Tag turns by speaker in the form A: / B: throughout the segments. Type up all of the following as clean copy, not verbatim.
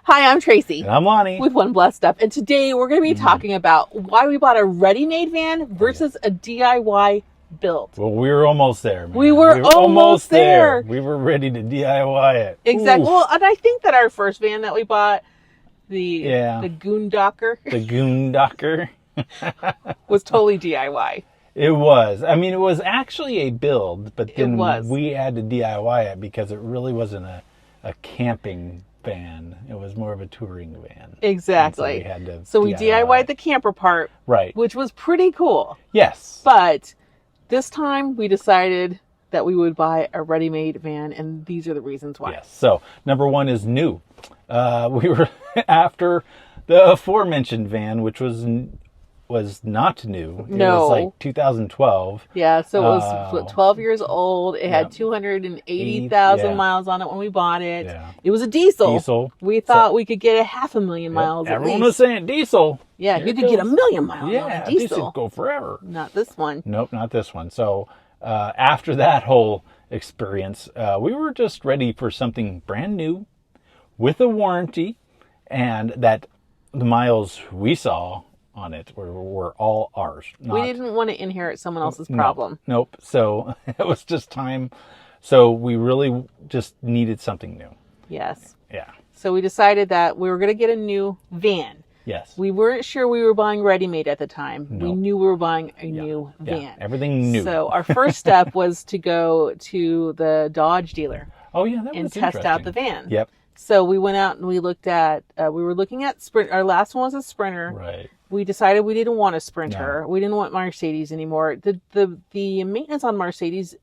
A: Hi, I'm Tracy.
B: And I'm Lonnie.
A: With One Blessed Up. And today we're going to be talking about why we bought a ready-made van versus a DIY build.
B: Well, we were almost there, man.
A: We were almost there.
B: We were ready to DIY it.
A: Exactly.
B: Oof.
A: Well, and I think that our first van that we bought, the Goondocker, was totally DIY.
B: It was. I mean, it was actually a build, but then we had to DIY it because it really wasn't a camping van. It was more of a touring van.
A: Exactly.
B: So
A: we DIY'd the camper part,
B: right?
A: Which was pretty cool.
B: Yes.
A: But this time we decided that we would buy a ready-made van, and these are the reasons why.
B: Yes. So number one is new. We were after the aforementioned van, which was not new. It was like 2012.
A: Yeah, so it was 12 years old. It had 280,000 miles on it when we bought it. Yeah. It was a diesel. We thought we could get 500,000 miles at least.
B: Everyone was saying diesel.
A: Yeah, you could get 1,000,000 miles on a diesel.
B: Diesel go forever.
A: Not this one.
B: Nope, not this one. So after that whole experience, we were just ready for something brand new with a warranty, and that the miles we saw on it were all ours.
A: We didn't want to inherit someone else's problem.
B: Nope. So it was just time. So we really just needed something new.
A: Yes.
B: Yeah.
A: So we decided that we were going to get a new van.
B: Yes.
A: We weren't sure we were buying ready-made at the time. No. We knew we were buying a new van.
B: Yeah. Everything new.
A: So our first step was to go to the Dodge dealer.
B: Oh yeah, that was interesting.
A: And test out the van.
B: Yep.
A: So we went out and we looked at. We were looking at Sprint. Our last one was a Sprinter.
B: Right.
A: We decided we didn't want a Sprinter. No. We didn't want Mercedes anymore. The maintenance on Mercedes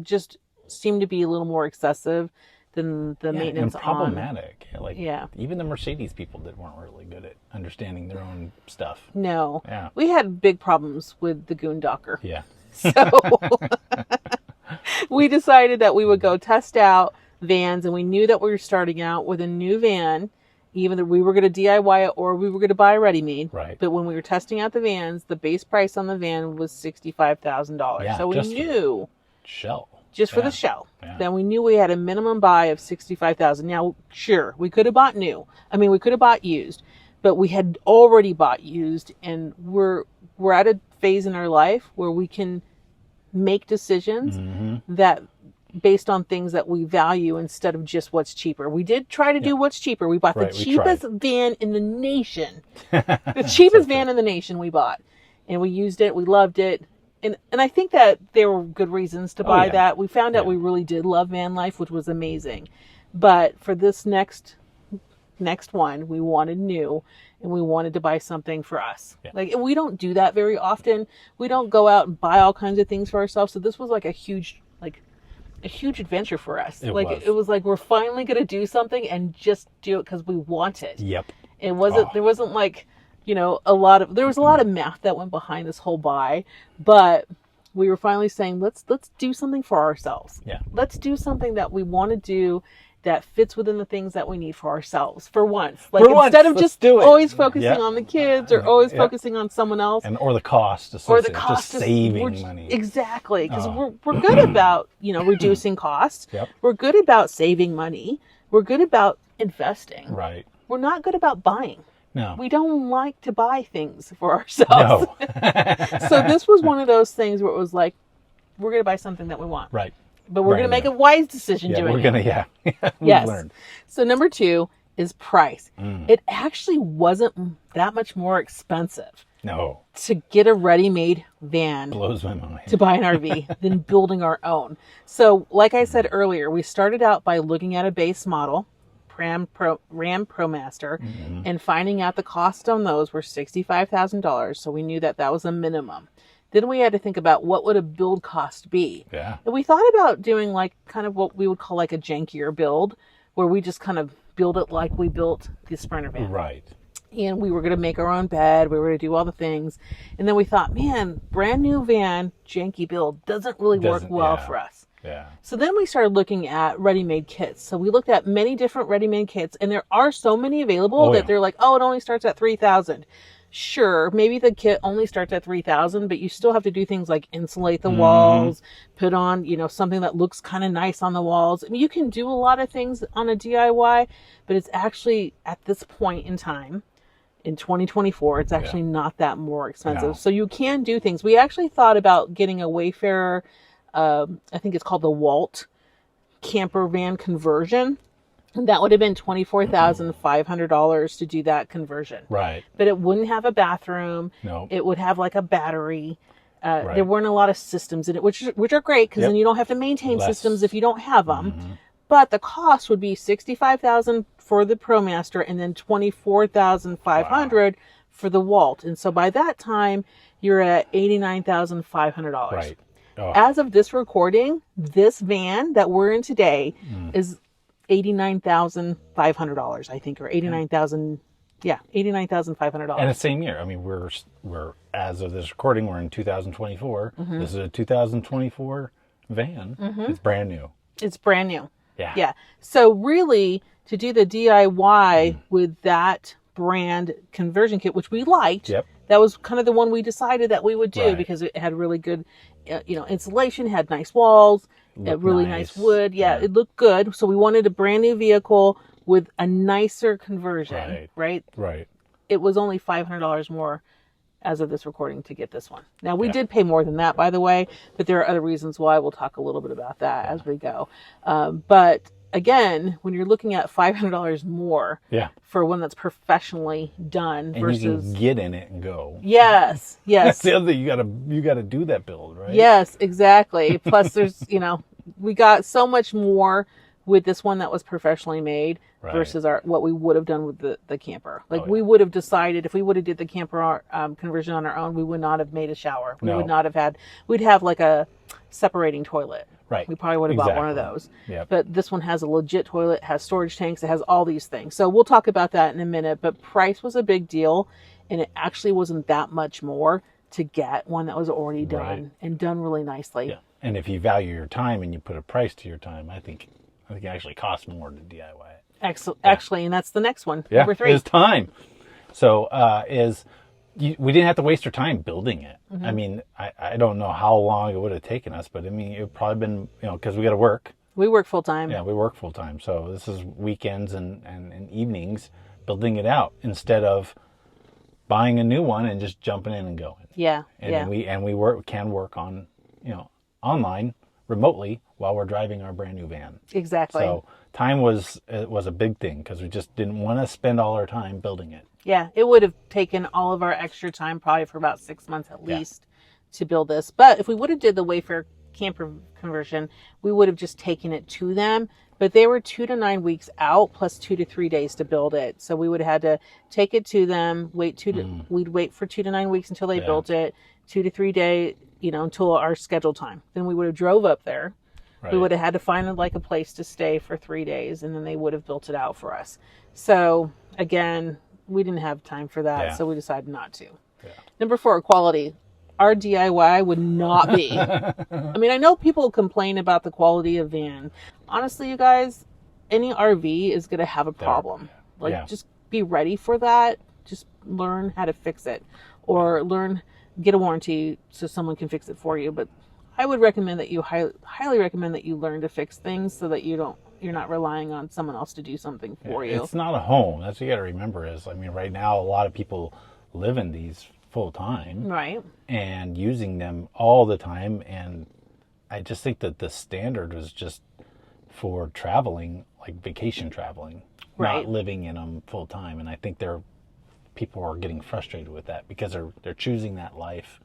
A: just seemed to be a little more excessive than the maintenance
B: and problematic. Even the Mercedes people weren't really good at understanding their own stuff.
A: No.
B: Yeah.
A: We had big problems with the Goondocker.
B: Yeah.
A: So we decided that we would go test out vans, and we knew that we were starting out with a new van. Either we were going to DIY it or we were going to buy ready-made.
B: Right.
A: But when we were testing out the vans, the base price on the van was $65,000.
B: Yeah,
A: so we knew
B: shell.
A: Just for the shell.
B: Yeah.
A: Then we knew we had a minimum buy of $65,000. Now, sure, we could have bought new. I mean, we could have bought used, but we had already bought used, and we're at a phase in our life where we can make decisions that based on things that we value instead of just what's cheaper. We did try to do what's cheaper. We bought the cheapest van in the nation. The cheapest van in the nation we bought. And we used it. We loved it. And I think that there were good reasons to buy that. We found out we really did love van life, which was amazing. But for this next one, we wanted new, and we wanted to buy something for us. Yeah. Like, we don't do that very often. We don't go out and buy all kinds of things for ourselves. So this was like a huge adventure for us. It was like we're finally going to do something and just do it because we want it.
B: Yep.
A: It wasn't. There wasn't like, there was a lot of math that went behind this whole buy, but we were finally saying let's do something for ourselves.
B: Yeah.
A: Let's do something that we want to do that fits within the things that we need for ourselves for once. Instead of just always focusing on the kids or always focusing on someone else
B: or the cost associated, just saving money.
A: Exactly, because we're good about reducing costs.
B: Yep.
A: We're good about saving money. We're good about investing.
B: Right.
A: We're not good about buying.
B: No.
A: We don't like to buy things for ourselves.
B: No.
A: So this was one of those things where it was like, we're going to buy something that we want.
B: Right.
A: But we're going to make a wise decision doing it.
B: We're going to,
A: Yes.
B: Learned.
A: So number 2 is price. It actually wasn't that much more expensive.
B: No.
A: To get a ready-made van.
B: Blows my mind.
A: To buy an RV than building our own. So like I said earlier, we started out by looking at a base model, Ram ProMaster, and finding out the cost on those were $65,000. So we knew that was a minimum. Then we had to think about what would a build cost be.
B: Yeah.
A: And we thought about doing like kind of what we would call like a jankier build, where we just kind of build it like we built the Sprinter van.
B: Right.
A: And we were going to make our own bed. We were going to do all the things. And then we thought, man, brand new van, janky build doesn't really work well for us.
B: Yeah.
A: So then we started looking at ready-made kits. So we looked at many different ready-made kits, and there are so many available that they're like, it only starts at $3,000. Sure, maybe the kit only starts at 3,000, but you still have to do things like insulate the walls, put on, something that looks kind of nice on the walls. I mean, you can do a lot of things on a DIY, but it's actually at this point in time, in 2024, it's actually not that more expensive.
B: No.
A: So you can do things. We actually thought about getting a Wayfarer, I think it's called the Walt camper van conversion. And that would have been $24,500 to do that conversion.
B: Right.
A: But it wouldn't have a bathroom.
B: No.
A: It would have like a battery.
B: Right.
A: There weren't a lot of systems in it, which are great because then you don't have to maintain systems if you don't have them. But the cost would be $65,000 for the ProMaster and then $24,500 for the Walt. And so by that time, you're at $89,500.
B: Right. Oh.
A: As of this recording, this van that we're in today is $89,500, I think, or $89,000. Yeah, $89,500.
B: And the same year. I mean, we're as of this recording, we're in 2024. This is a 2024 van. It's brand new.
A: It's brand new.
B: Yeah.
A: Yeah. So really, to do the DIY with that brand conversion kit, which we liked, that was kind of the one we decided that we would do because it had really good, insulation, had nice walls, really nice wood. Yeah, it looked good. So we wanted a brand new vehicle with a nicer conversion, right?
B: Right.
A: It was only $500 more as of this recording to get this one. Now, we did pay more than that, by the way, but there are other reasons why. We'll talk a little bit about that as we go. But again, when you're looking at $500 more for one that's professionally done
B: and
A: versus...
B: you can get in it and go.
A: Yes.
B: That's the other thing. You gotta do that build, right?
A: Yes, exactly. Plus there's, we got so much more with this one that was professionally made versus what we would have done with the camper. Like we would have decided if we would have did the camper conversion on our own, we would not have made a shower. We would not have had, we'd have like a separating toilet.
B: Right.
A: We probably would have bought one of those.
B: Yep.
A: But this one has a legit toilet, has storage tanks, it has all these things. So we'll talk about that in a minute. But price was a big deal, and it actually wasn't that much more to get one that was already done and done really nicely.
B: Yeah. And if you value your time and you put a price to your time, I think it actually costs more to DIY it.
A: Actually, and that's the next one.
B: Yeah,
A: Number 3.
B: is time. So we didn't have to waste our time building it. I mean, I don't know how long it would have taken us, but I mean, it would probably been, because we got to work.
A: We work full time.
B: Yeah, we work full time. So this is weekends and evenings building it out instead of buying a new one and just jumping in and going.
A: Yeah.
B: And we can work on, online remotely while we're driving our brand new van.
A: Exactly.
B: So time was a big thing because we just didn't want to spend all our time building it.
A: Yeah, it would have taken all of our extra time, probably for about 6 months at least, to build this. But if we would have did the Wayfarer camper conversion, we would have just taken it to them. But they were 2 to 9 weeks out, plus 2 to 3 days to build it. So we would have had to take it to them, we'd wait for 2 to 9 weeks until they built it, 2 to 3 days, until our scheduled time. Then we would have drove up there. Right. We would have had to find like a place to stay for 3 days, and then they would have built it out for us. So again, we didn't have time for that, so we decided not to. Yeah. Number 4, quality. Our DIY would not be. I mean, I know people complain about the quality of van. Honestly, you guys, any RV is going to have a problem. Just be ready for that. Just learn how to fix it, or get a warranty so someone can fix it for you. But I would recommend that you highly recommend that you learn to fix things so that you're not relying on someone else to do something for you.
B: It's not a home. That's what you got to remember is, I mean, right now, a lot of people live in these full time. Right. And using them all the time. And I just think that the standard was just for traveling, like vacation traveling, not living in them full time. And I think people are getting frustrated with that because they're choosing that life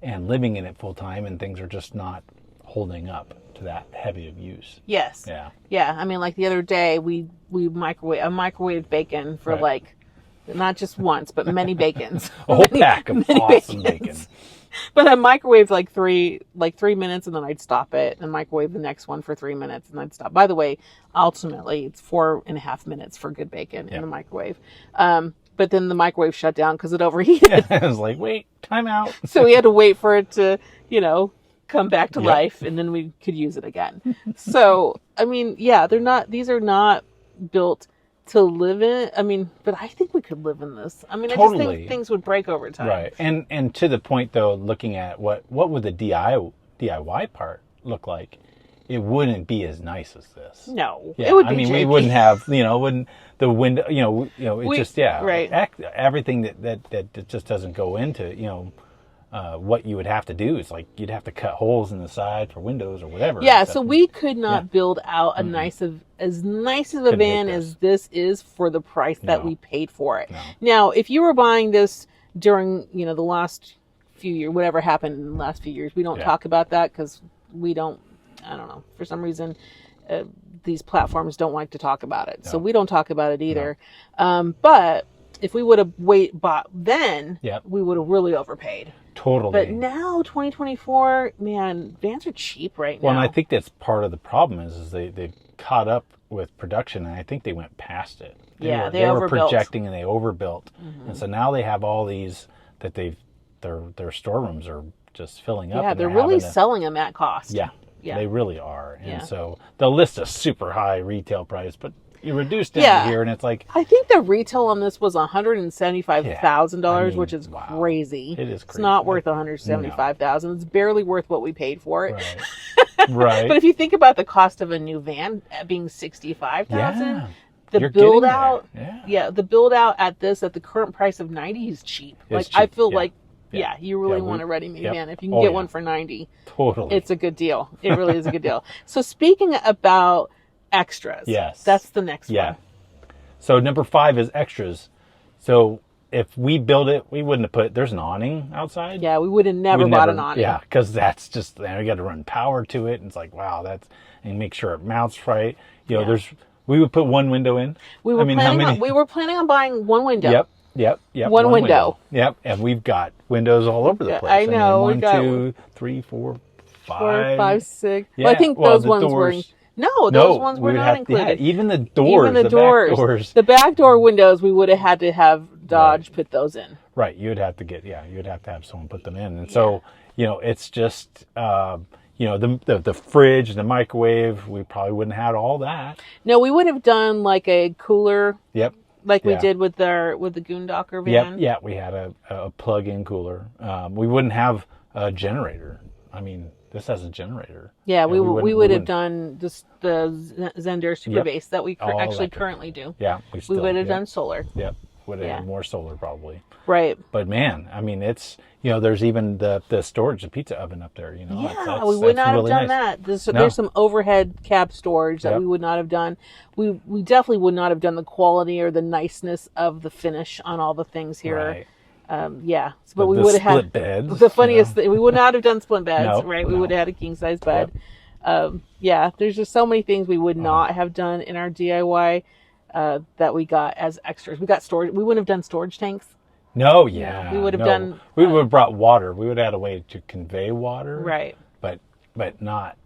B: and living in it full time, and things are just not holding up to that heavy of use.
A: Yes. Yeah. Yeah. I mean, like the other day, we microwave bacon for like not just once, but many bacons.
B: A whole pack of awesome bacon.
A: But I microwaved like 3 minutes, and then I'd stop it, and microwave the next one for 3 minutes, and I'd stop. By the way, ultimately, it's 4.5 minutes for good bacon in the microwave. But then the microwave shut down because it overheated.
B: I was like, wait, time out.
A: So we had to wait for it to, come back to life, and then we could use it again. So, I mean, these are not built to live in. I mean, but I think we could live in this. I mean, I just
B: Totally.
A: think things would break over time.
B: Right. And to the point though, looking at what would the DIY part look like, it wouldn't be as nice as this.
A: No,
B: Yeah,
A: it would be.
B: I mean,
A: janky.
B: we wouldn't have, wouldn't the window, it just
A: right.
B: Everything that just doesn't go into, what you would have to do is like you'd have to cut holes in the side for windows or whatever.
A: Yeah, so we could not build out a as nice of a
B: Couldn't
A: van
B: make
A: as this is for the price that
B: No.
A: we paid for it.
B: No.
A: Now, if you were buying this during, the last few years, whatever happened in the last few years, we don't talk about that because we don't, I don't know, for some reason, these platforms don't like to talk about it.
B: No.
A: So we don't talk about it either. No. But if we would have bought then, we would have really overpaid.
B: Totally.
A: But now, 2024, man, vans are cheap right now.
B: Well, and I think that's part of the problem is they've caught up with production, and I think they went past it. They were
A: overbuilt.
B: projecting and they overbuilt, and so now they have all these that their storerooms are just filling up.
A: Yeah,
B: and
A: they're really selling them at cost.
B: Yeah,
A: Yeah.
B: they really are, and so they'll list a super high retail price, but you reduce down here, and it's like
A: I think the retail on this was $175,000, which is crazy.
B: It is crazy.
A: It's not worth $175,000. It's barely worth what we paid for it.
B: Right. Right.
A: But if you think about the cost of a new van being $65,000, the
B: You're
A: build
B: getting
A: out,
B: there.
A: the build out at the current price of 90 is cheap.
B: It's
A: I
B: cheap.
A: feel like you really want a ready-made van. If you can get one for 90,
B: totally,
A: it's a good deal. It really is a good deal. So speaking about extras.
B: Yes.
A: That's the next one.
B: So number 5 is extras. So if we build it, we wouldn't have there's an awning outside.
A: Yeah, we would have never bought an awning.
B: Yeah, because that's just, we got to run power to it. And it's like, wow, and make sure it mounts right. We would put one window in.
A: We were planning on buying one window.
B: Yep.
A: One window.
B: Yep. And we've got windows all over the place.
A: I know.
B: I mean, 1, 2, 3, 4, 5.
A: 4, 5, 6.
B: Yeah.
A: Well, I think those ones
B: doors,
A: were. No, those ones were not included.
B: Even the doors.
A: Even the doors.
B: Back doors.
A: The back door windows, we would have had to have Dodge put those in.
B: Right. You'd have to have someone put them in. And so, it's just, the fridge, the microwave, we probably wouldn't have had all that.
A: No, we would have done like a cooler.
B: Yep.
A: Like we did with the Goondocker van.
B: Yeah, we had a plug-in cooler. We wouldn't have a generator. I mean, this has a generator.
A: Yeah, we would have done just the Zender Super Base that we currently do.
B: Yeah,
A: we would have done solar.
B: Yep, would have had more solar probably.
A: Right.
B: But man, I mean, it's there's even the storage, the pizza oven up there.
A: Yeah, we would not have done that. There's some overhead cab storage that we would not have done. We definitely would not have done the quality or the niceness of the finish on all the things here.
B: Right.
A: But we would have had
B: split beds.
A: The funniest thing, we would not have done split beds,
B: No,
A: right? We
B: no.
A: would have had a king size bed. There's just so many things we would not have done in our DIY that we got as extras. We got storage. We wouldn't have done storage tanks.
B: No,
A: we would have done.
B: We would have brought water. We would have had a way to convey water,
A: right?
B: But not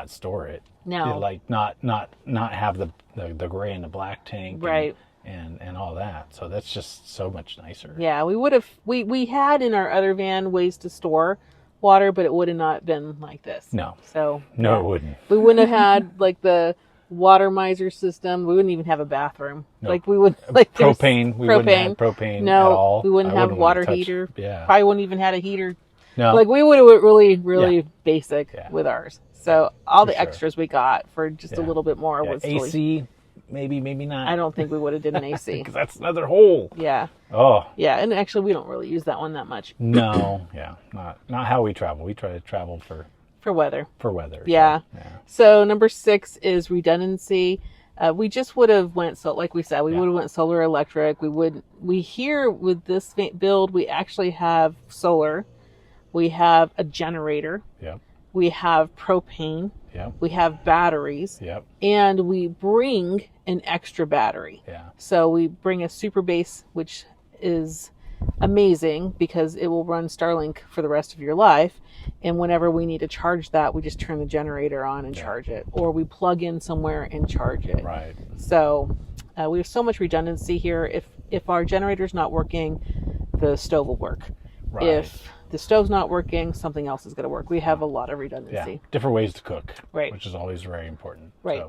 B: store it.
A: No,
B: not have the gray and the black tank,
A: right?
B: And all that. So that's just so much nicer.
A: Yeah, we would have. We had in our other van ways to store water, but it would have not been like this.
B: No.
A: So
B: no, it wouldn't.
A: We wouldn't have had like the water miser system. We wouldn't even have a bathroom.
B: No.
A: Like we would
B: propane. We wouldn't have propane at all.
A: We wouldn't have water heater.
B: Yeah.
A: Probably wouldn't even had a heater.
B: No.
A: Like we would have really basic with ours. So all the extras we got for just a little bit more was
B: AC. Maybe not.
A: I don't think we would have did an AC.
B: Because that's another hole.
A: Yeah.
B: Oh.
A: Yeah, and actually we don't really use that one that much.
B: No. Yeah. Not how we travel. We try to travel for
A: weather.
B: For weather.
A: Yeah. So number 6 is redundancy. We just would have went like we said, we would have went solar electric. We here with this build, we actually have solar. We have a generator.
B: Yep.
A: We have propane.
B: Yep.
A: We have batteries.
B: Yep.
A: And we bring an extra battery.
B: Yeah.
A: So we bring a super base, which is amazing because it will run Starlink for the rest of your life. And whenever we need to charge that, we just turn the generator on and charge it. Or we plug in somewhere and charge it.
B: Right.
A: So we have so much redundancy here. If our generator's not working, the stove will work.
B: Right.
A: If the stove's not working, something else is going to work. We have a lot of redundancy.
B: Yeah. Different ways to cook.
A: Right.
B: Which is always very important.
A: Right.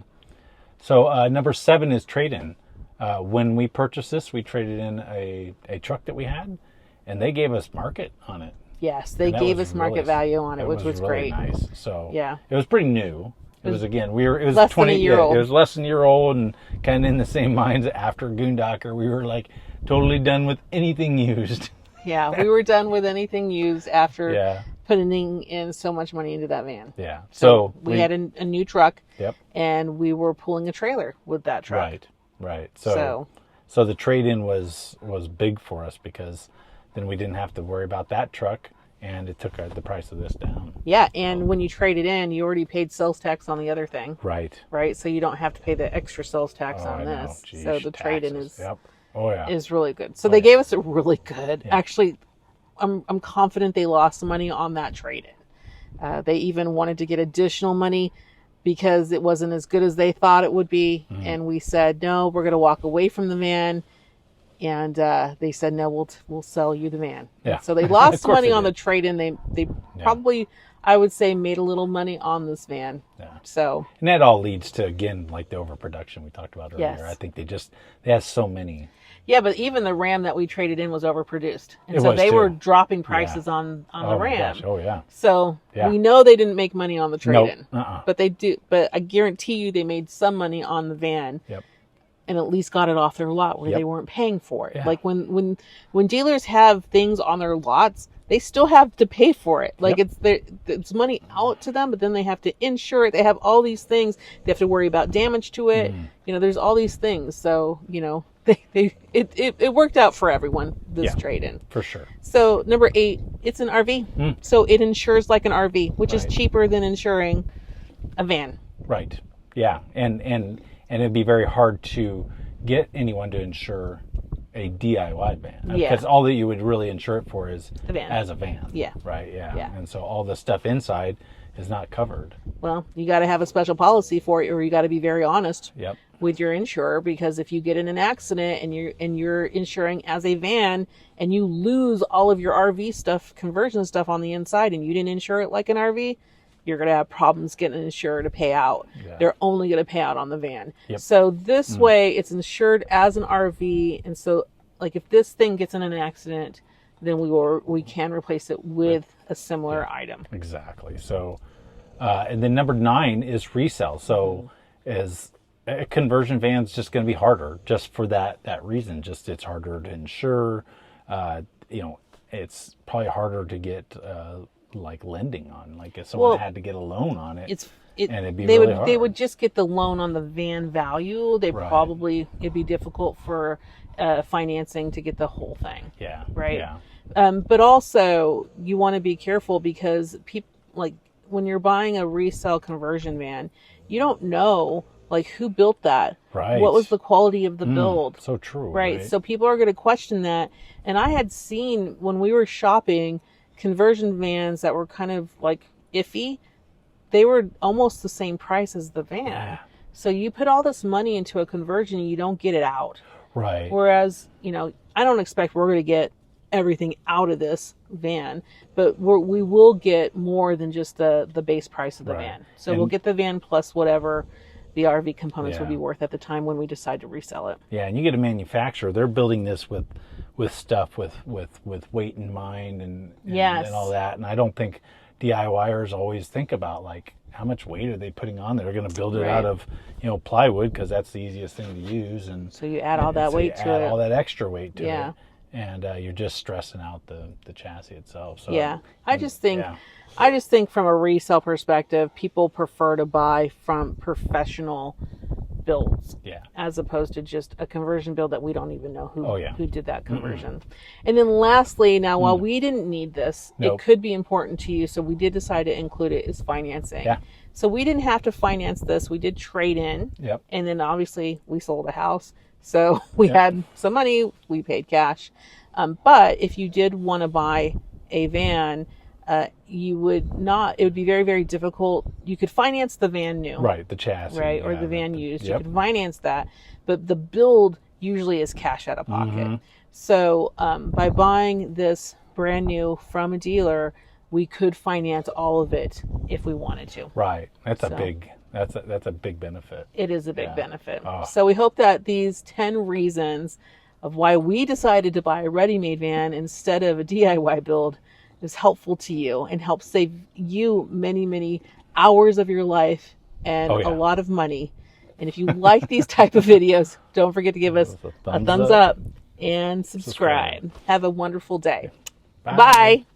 B: So number 7 is trade-in. When we purchased this, we traded in a truck that we had, and they gave us market on it.
A: Yes, they
B: And that
A: gave
B: was
A: us market
B: really-
A: value on it,
B: It
A: which was
B: really
A: great.
B: nice. So
A: Yeah.
B: it was pretty new. It was again, it was
A: less than
B: 20
A: a year old.
B: It was less than a year old, and kind of in the same minds after Goondocker. We were like totally done with anything used.
A: Yeah, we were done with anything used after
B: Yeah.
A: putting in so much money into that van.
B: Yeah.
A: So we had a new truck,
B: Yep.
A: and we were pulling a trailer with that truck.
B: Right. Right. So the trade-in was big for us because then we didn't have to worry about that truck, and it took the price of this down.
A: Yeah, and when you trade it in, you already paid sales tax on the other thing.
B: Right.
A: Right, so you don't have to pay the extra sales tax on
B: I know.
A: this.
B: Jeez,
A: So the trade-in
B: taxes.
A: is
B: Yep. Oh yeah.
A: is really good. So they gave us a really good.
B: Yeah.
A: Actually, I'm confident they lost some money on that trade-in. They even wanted to get additional money because it wasn't as good as they thought it would be, and we said no, we're going to walk away from the van. And they said no, we'll sell you the van.
B: Yeah.
A: So they lost
B: Of course
A: money
B: they
A: on
B: did.
A: the trade-in. They probably, I would say, made a little money on this van.
B: Yeah.
A: So
B: And that all leads to, again, like the overproduction we talked about earlier.
A: Yes.
B: I think they have so many.
A: yeah, but even the Ram that we traded in was overproduced, and
B: It
A: so
B: was
A: they
B: too.
A: were dropping prices on the
B: Oh my
A: Ram.
B: gosh. Oh yeah.
A: So
B: Yeah.
A: we know they didn't make money on the trade-in,
B: Nope.
A: but they do. But I guarantee you, they made some money on the van.
B: Yep.
A: And at least got it off their lot where
B: Yep.
A: they weren't paying for it.
B: Yeah.
A: Like when dealers have things on their lots, they still have to pay for it. Like
B: Yep.
A: it's money out to them, but then they have to insure it. They have all these things. They have to worry about damage to it. There's all these things. So it worked out for everyone, this
B: Yeah.
A: trade-in.
B: For sure.
A: So number 8, it's an RV. So it insures like an RV, which is
B: Right.
A: cheaper than insuring a van.
B: Right. Yeah. And it'd be very hard to get anyone to insure a DIY van.
A: Yeah.
B: Because all that you would really insure it for is
A: The van.
B: as a van.
A: Yeah.
B: Right. Yeah.
A: Yeah.
B: And so all the stuff inside is not covered.
A: Well, you got to have a special policy for it, or you got to be very honest
B: Yep.
A: with your insurer, because if you get in an accident and you're insuring as a van and you lose all of your RV stuff, conversion stuff on the inside, and you didn't insure it like an RV, you're going to have problems getting an insurer to pay out.
B: Yeah.
A: They're only going to pay out on the van.
B: Yep.
A: So this way it's insured as an RV. And so like if this thing gets in an accident, then we can replace it with a similar item.
B: Exactly. So, and then number 9 is resale. So, is a conversion van's just going to be harder, just for that reason. Just it's harder to insure. It's probably harder to get like lending on. Like if someone had to get a loan on it, and it'd be really hard.
A: They would just get the loan on the van value. They
B: Right.
A: probably it'd be difficult for financing to get the whole thing.
B: Yeah.
A: Right.
B: Yeah.
A: But also you want to be careful because people, like when you're buying a resale conversion van, you don't know like who built that.
B: Right.
A: What was the quality of the build?
B: So true.
A: Right. So people are going to question that. And I had seen when we were shopping conversion vans that were kind of like iffy, they were almost the same price as the van.
B: Yeah.
A: So you put all this money into a conversion and you don't get it out.
B: Right.
A: Whereas, I don't expect we're going to get everything out of this van, but we will get more than just the base price of the
B: Right.
A: van. So we'll get the van plus whatever the RV components would
B: Yeah.
A: be worth at the time when we decide to resell it.
B: Yeah, and you get a manufacturer. They're building this with stuff with weight in mind and
A: Yes.
B: and all that. And I don't think DIYers always think about like how much weight are they putting on there. They're going to build it
A: Right.
B: out of plywood because that's the easiest thing to use. And
A: So you add all that
B: so
A: weight
B: you
A: to
B: add
A: it.
B: all that extra weight to
A: Yeah.
B: it, and you're just stressing out the chassis itself. So
A: Yeah. I just think
B: yeah.
A: from a resale perspective, people prefer to buy from professional builds.
B: Yeah.
A: As opposed to just a conversion build that we don't even know who did that conversion. And then lastly, now while we didn't need this,
B: Nope.
A: it could be important to you, so we did decide to include it, is financing.
B: Yeah.
A: So we didn't have to finance this. We did trade in.
B: Yep.
A: And then obviously we sold a house. So we
B: Yep.
A: had some money, we paid cash. But if you did want to buy a van, it would be very, very difficult. You could finance the van new.
B: Right. The chassis.
A: Right, or
B: yeah,
A: the van used.
B: Yep.
A: You could finance that, but the build usually is cash out of pocket.
B: Mm-hmm.
A: So by buying this brand new from a dealer, we could finance all of it if we wanted to.
B: Right. That's
A: So.
B: a That's a big benefit.
A: It is a big
B: Yeah.
A: benefit.
B: Oh.
A: So we hope that these 10 reasons of why we decided to buy a ready-made van instead of a DIY build is helpful to you and helps save you many, many hours of your life and
B: Oh, yeah.
A: a lot of money. And if you like these type of videos, don't forget to give us a thumbs up and subscribe. Have a wonderful day.
B: Bye.
A: Bye.